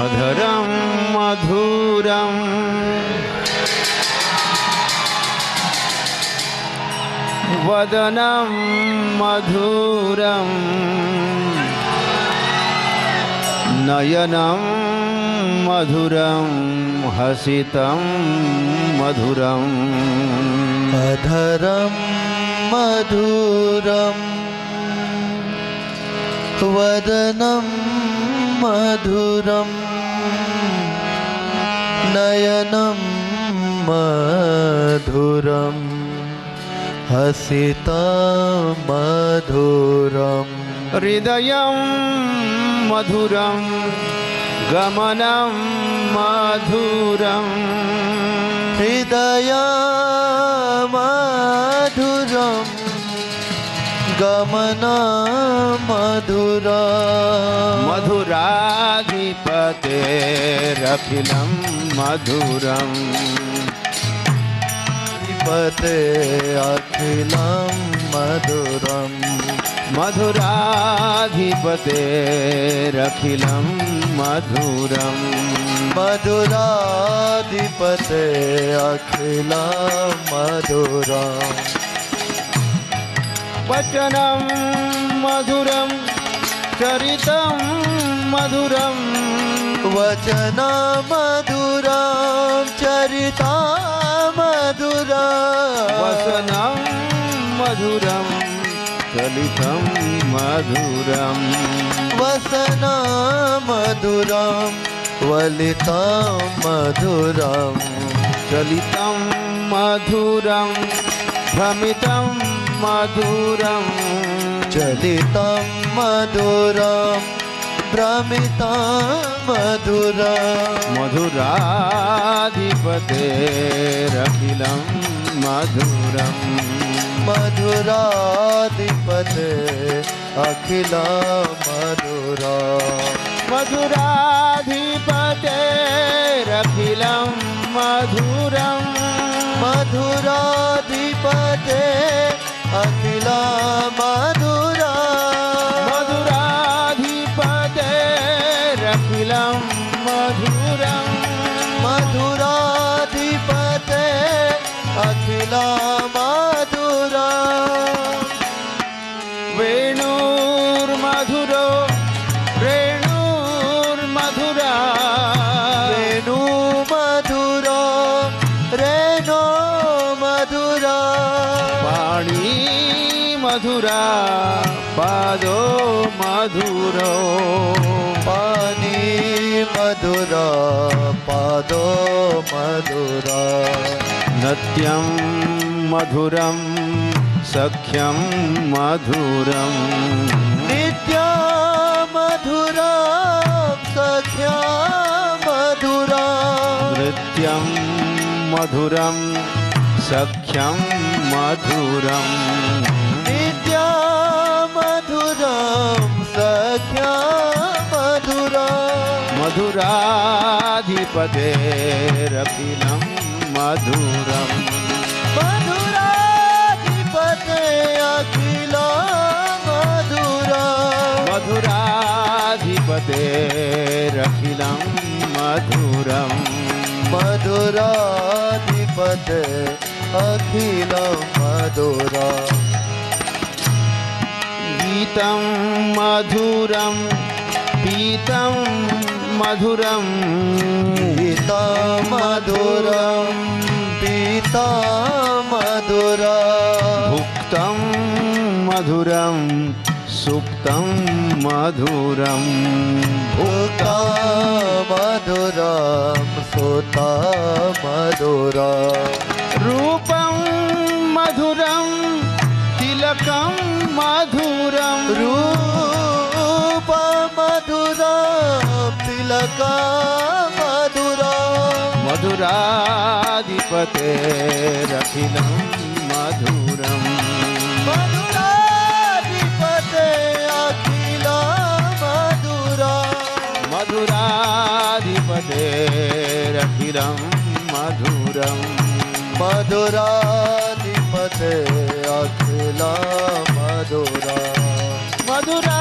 अधरं मधुरं वदनं मधुरं नयनं मधुरं हसितं मधुरम् अधरं मधुरं वदनं मधुरं नयनं मधुरं हसितं मधुरम् हृदयं मधुरं गमनं मधुरं हृदयं मधुरं गमनं मधुरं मधुराधिपतेरखिलं मधुरं पते अखिलं मधुरं मधुराधिपतेरखिलं मधुरं मधुराधिपते अखिलं मधुरं वचनं मधुरं चरितं मधुरं वचनं मधुरं चरितं मधुरं वसनं मधुरं चलितं मधुरं वसनं मधुरं वलितं मधुरं चलितं मधुरं भ्रमितं मधुरं चलितं मधुरं भ्रमितं मधुरं मधुराधिपतेरखिलं मधुरं मधुराधिपते अखिलं मधुरं मधुराधिपतेरखिलं मधुरं मधुराधिपते अखिलं मधुरं मधुराधिपतेरखिलं मधुरं मधुराधिपते अखिलं मधुरं वेणुर्मधुरो रेणुर्मधुरा रेणु मधुरा रेणो मधुरा पाणी मधुरा पादो मधुरो पानी मधुरा पादो मधुरा नत्यं मधुरं सख्यं मधुरं नित्या मधुरा सख्या मधुरा नृत्यं मधुरं सख्यं मधुरं नित्या मधुरं सख्या मधुरा मधुराधिपतेरखिलं मधुरं मधुराधिपते अखिलं मधुरा मधुराधिपतेरखिलं मधुरं मधुराधिपते अखिलं मधुरा गीतं मधुरं पीतं मधुरं गीता मधुरं पीता मधुरा भुक्तं मधुरं सुप्तं मधुरं भुक्ता मधुरं सुता मधुरा रूपं मधुरं तिलकं मधुरं रूप मधुरा तिलका मधुरा मधुराधिपतेरखिलं मधुरं मधुराधिपते अखिलं मधुरा मधुराधिपतेरखिलं मधुरं मधुराधिपते अखिलं मधुरा मधुराधिपतेरखिलं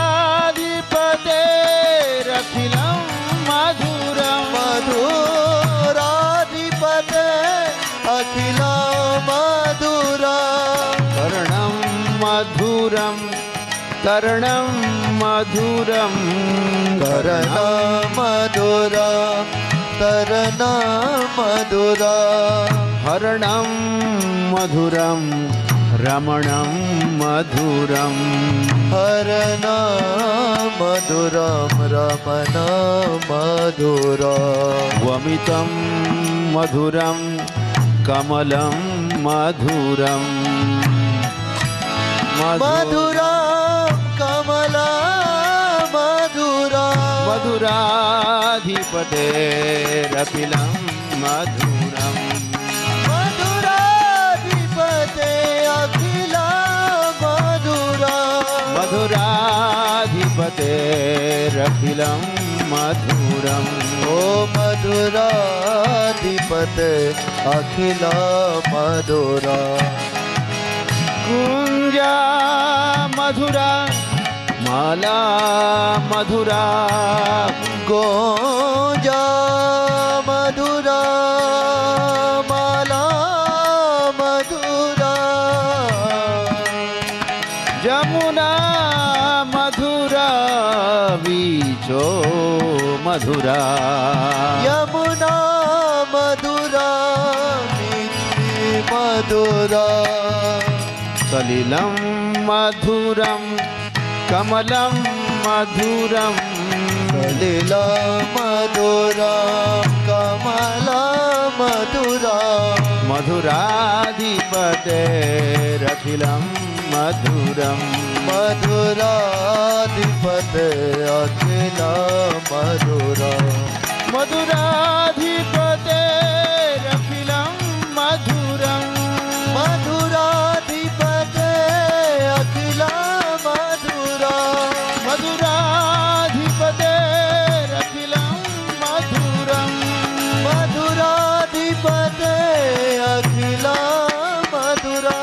मधुरं कर्णं मधुरं कर्णमधुरा कर्णमधुरा हरणं मधुरं रमणं मधुरं हरणमधुरं रमणमधुरम् वमितं मधुरं कमलं मधुरं मधुरा कमला मधुरा मधुराधिपतेरखिलं मधुरं मधुराधिपते अखिला मधुरा मधुराधिपतेरखिलं मधुरम् ओ मधुराधिपते अखिला मधुरा कुञ्जा मधुरा माला मधुरा गोजा मधुरा माला मधुरा जमुना मधुरा बीचो मधुरा यमुना मधुरा मिठी मधुरा सलिलं मधुरं कमलं मधुरं सलिला मधुरा कमला मधुरा मधुराधिपतेरखिलं मधुरं मधुराधिपते अखिला मधुरा मधुराधिपतेरखिलं मधुरं मधुराधिपते अखिला मधुरा मधुराधिपतेरखिलं मधुरं मधुराधिपते अखिला मधुरा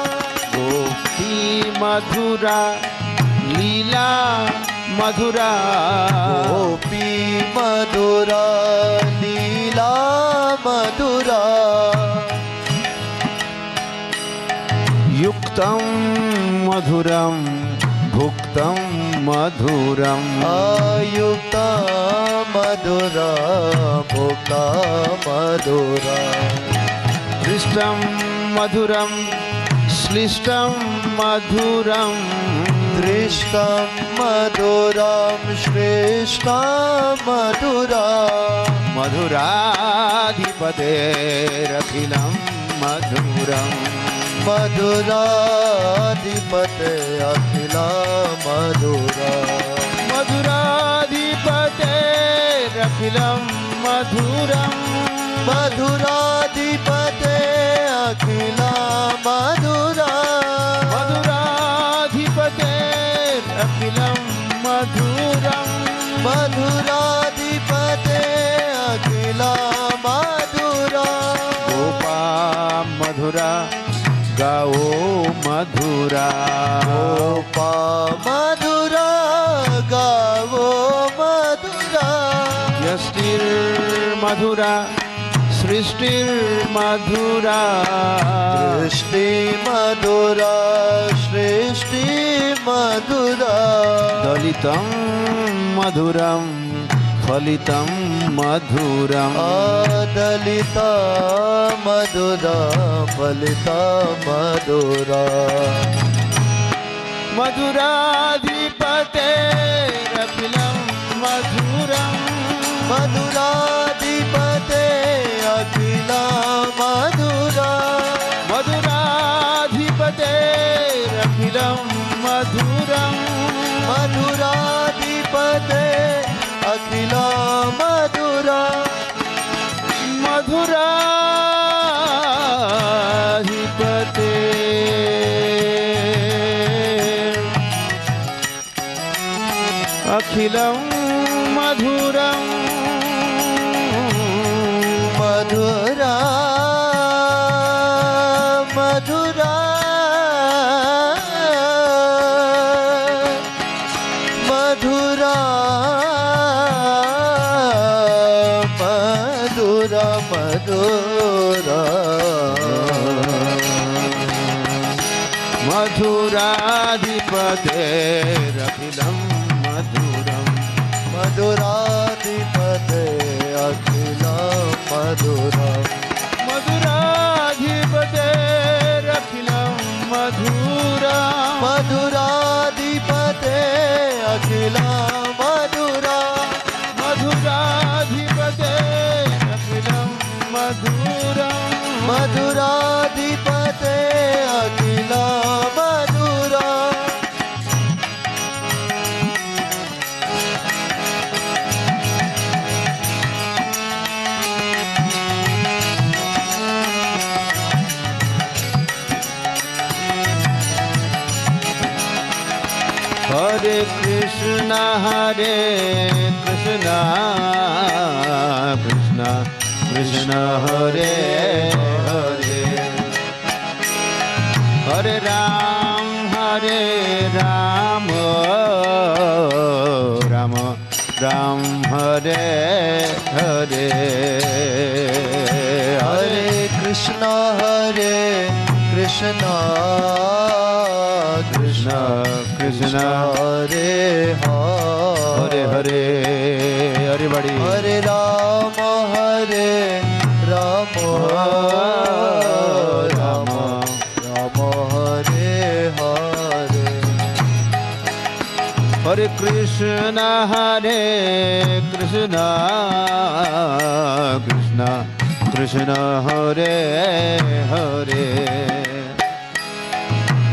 गोपी मधुरा लीला मधुरा गोपी मधुरा लीला मधुरा युक्तं मधुरं भुक्तं मधुरम् आयुक्ता मधुरा भोक्ता मधुरा दृष्टं मधुरं श्लिष्टं मधुरं दृष्टं मधुरं श्रेष्ठं मधुरा मधुराधिपतेरखिलं मधुरम् मधुराधिपते अखिला मधुरा मधुराधिपतेरखिलं मधुरम् मधुराधिपते अखिला मधुरा मधुराधिपतेरखिलं मधुरम् मधुराधिपते अखिला मधुरा गोपा मधुरा गाओ मधुरा गोपा मधुरा गावो मधुरा यष्टिर्मधुरा सृष्टिर्मधुरा दृष्टि मधुरा सृष्टि मधुरा दलितं मधुरं फलितं मधुरम् आदलिता मधुरा फलिता मधुरा मधुराधिपतेरखिलं मधुरम् मधुराधिपते अखिला मधुरा मधुराधिपतेरखिलं मधुरम् मधुराधिपते अखिला मधुरा मधुराधिपते अखिलं मधुरम् मधुरा मधुरा मधुरा मधुरा मधुरा मधुराधिपतेरखिलं मधुराधिपते अखिलं मधुरम् मधुराधिपतेरखिलं मधुरम् मधुराधिपते अखिलं मधुरम् मधुराधिपतेरखिलं मधुरम् मधुराधिपते अखिलं मधुरम् Hare Krishna Krishna Krishna Hare Hare Hare Ram Ram Ram Hare Hare Hare Krishna Krishna Krishna Krishna Hare Hare Hare everybody Hare Ram Ram Ram Hare Hare Hare Krishna Krishna Krishna Hare Hare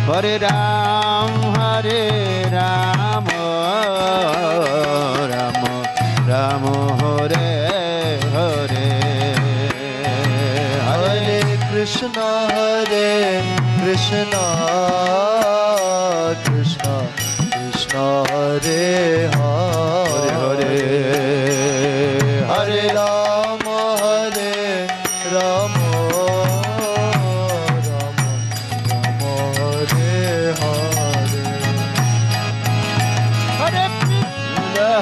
Hare Ram Ram Ram Hare Hare Hare Krishna Krishna Krishna Hare Hare Hare Hare Ram Ram Ram Hare Hare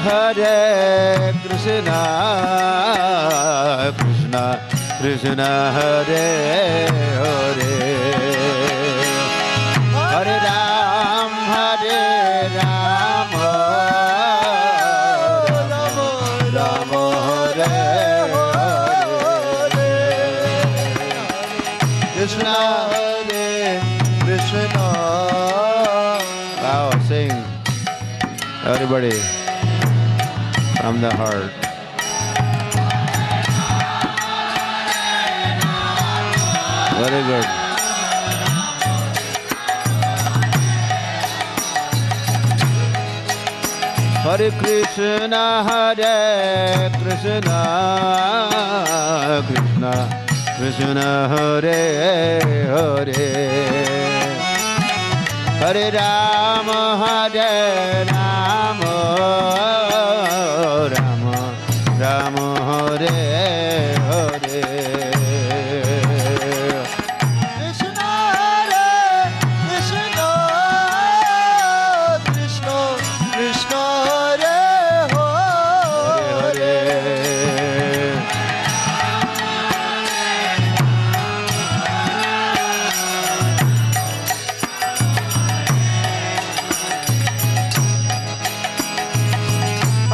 Hare Krishna Krishna Krishna Hare Hare Hare Ram Ram Ram Hare Hare Krishna Hare Krishna Wow, sing everybody from the heart. Very good. Hare Krishna Krishna Krishna Hare Hare Hare Ram Ram Ram Hare Hare Krishna Hare Krishna Krishna Krishna Hare Hare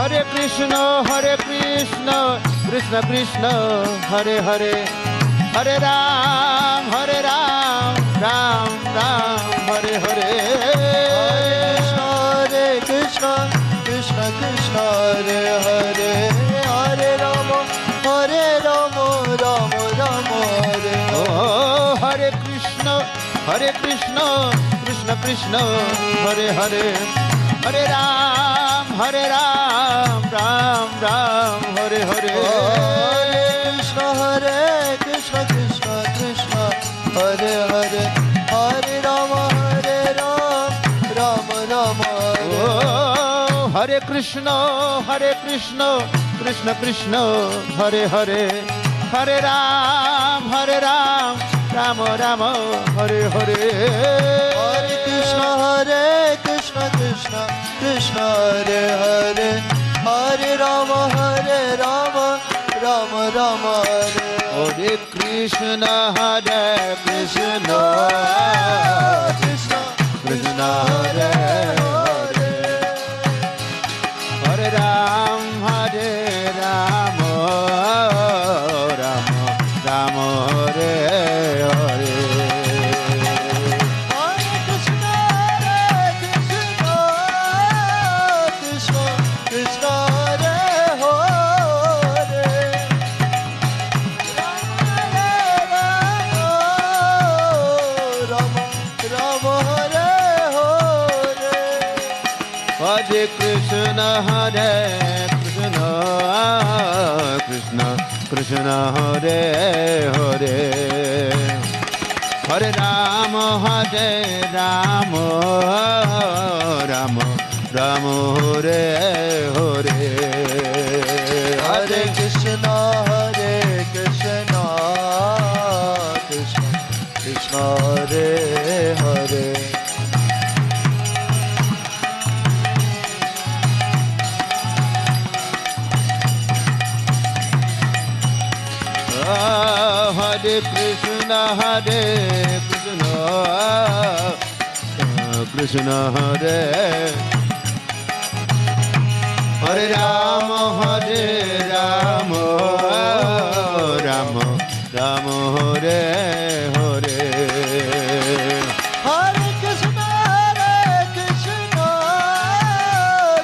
Hare Krishna Krishna Krishna Hare Hare Hare Ram Ram Hare Hare Hare Krishna Krishna Krishna Hare Hare Hare Rama Rama Rama Hare Oh Hare Krishna Krishna Krishna Hare Hare Hare Ram Ram Hare Hare Hare Krishna Krishna Krishna Hare Hare Hare Rama Rama Rama Hare Oh Hare Krishna Krishna Hare Hare Hare Ram Rama Hare Hare Hare Krishna Krishna Krishna Hare Hare Hare Rama Rama Rama Hare Hare Krishna Krishna Krishna Krishna Hare Hare Hare Hare Ram, Ram Ram, Hare Hare. Hare Krishna, Krishna Krishna, Hare Hare. Rama Rama, Hare Hare. Hare Krishna, Krishna Krishna, Hare Hare. Hare Ram, Ram Ram, Hare Hare. Hare Krishna, Krishna Krishna, Hare Hare. Hare Krishna, Krishna Hare. Hare Ram, Ram Ram Hare Hare. Hare Krishna,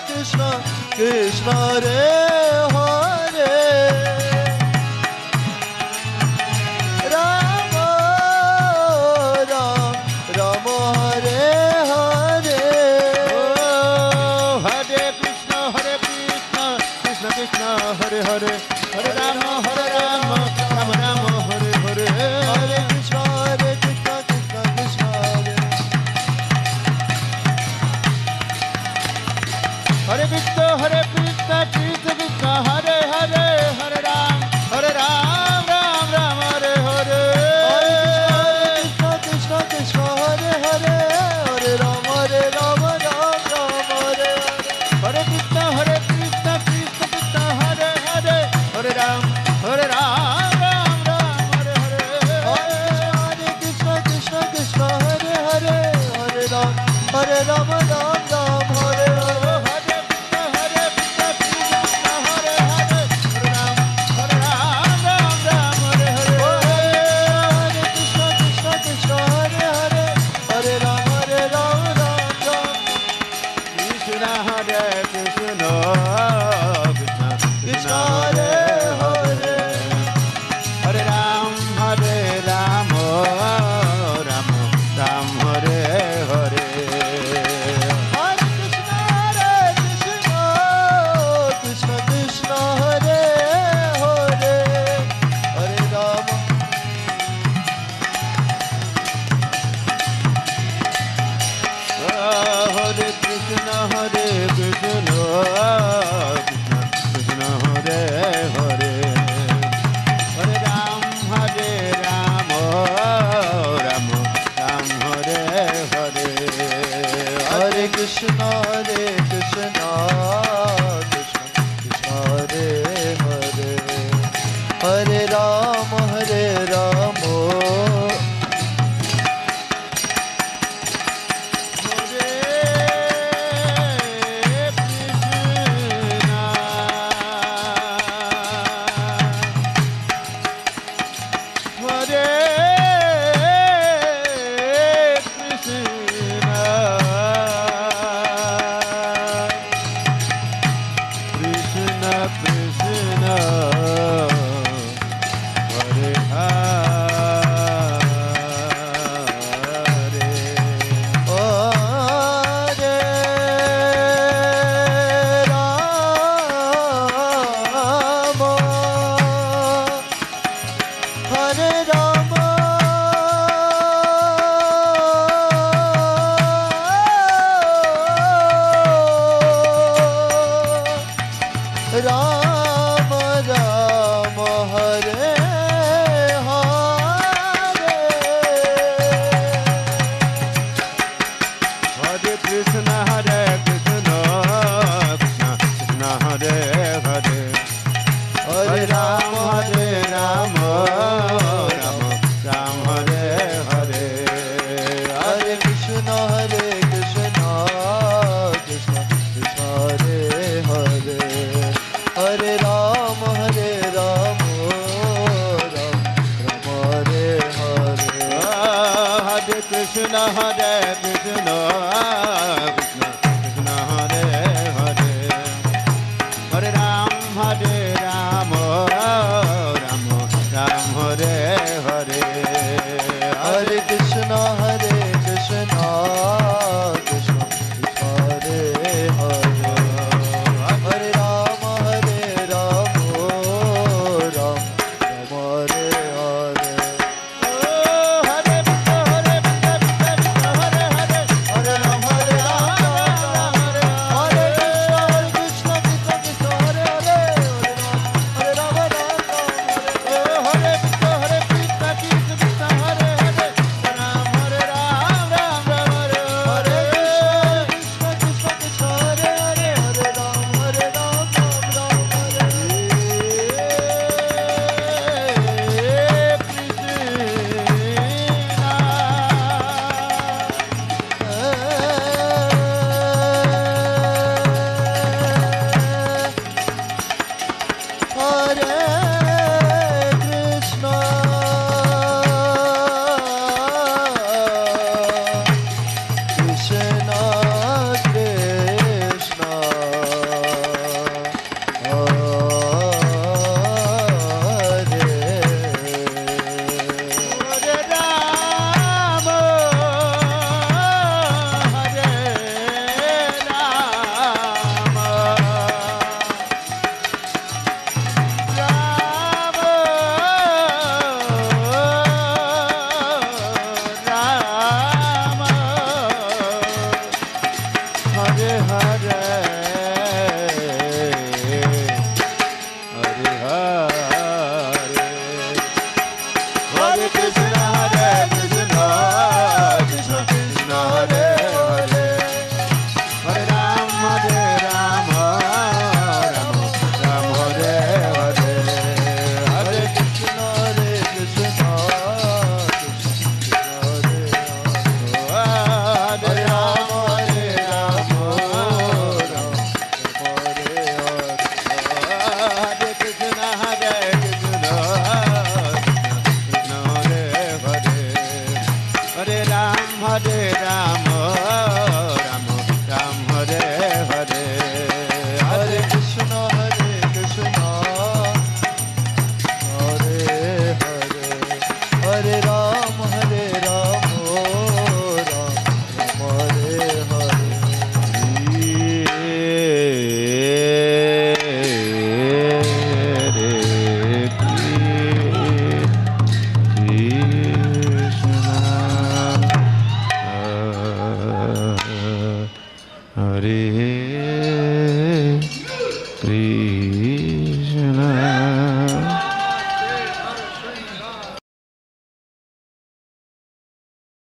Krishna Krishna, Hare Hare. Rama Ram Rama, Hare Hare. Oh, Hare Krishna, Krishna Krishna, Hare Hare. Hare Ram, Ram Ram, Hare Hare. Hare Krishna, Krishna Krishna, Hare. Hare Krishna, Krishna Krishna, Hare Hare. Hare Ram, Ram Ram, Hare Hare. Hare Krishna, Krishna Hare Hare. Hare Rama, Rama Hare Hare. Hare Krishna, Krishna Krishna, Hare Hare. Hare Ram, Ram Hare Hare. Hare Krishna, Krishna Krishna, Hare Hare. Hare Rama, Ram Hare Hare. Hare Krishna, Krishna Krishna Hare Hare, Hare Ram, Ram Ram Hare Hare, Hare Krishna, Krishna Krishna Hare Hare, Hare Ram, Ram Ram Hare Hare. Hare Ram, Hare Krishna, Krishna Krishna Hare Hare, Hare Ram, Hare Hare Krishna.